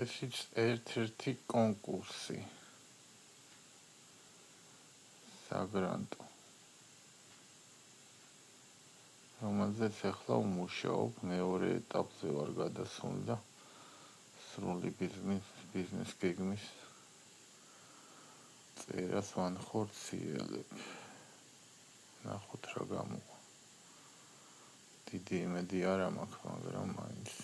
ესიც ერთ-ერთი კონკურსი საგრანტო, რომელზეც ახლა ვმუშაობ, მეორე ეტაპზე ვარ გადასული და სრული ბიზნეს გეგმის წერას ვანხორციელებ. ნახოთ რა გამოვა. დიდი იმედი არ მაქვს, მაგრამ მაინც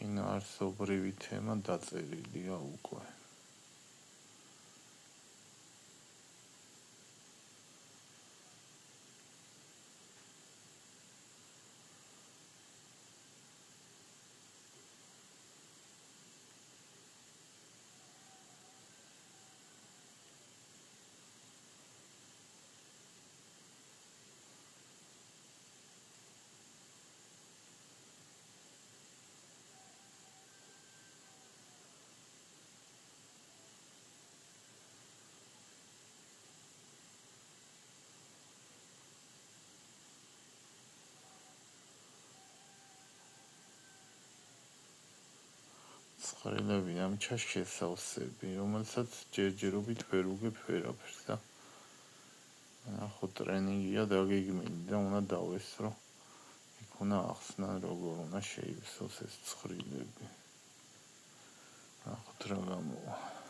შინაარსობრივი თემა დაწერილია უკვე. ცხრილები ამ ჩაშესავსები, რომელსაც ჯერჯერობით ვერ უგებ ვერაფერს და ნახო ტრენინგია დაგეგმილი და უნდა დავესრო. იქ უნდა ახსნან როგორ უნდა შეივსოს ეს ცხრილები. ნახოთ რა გამოვა.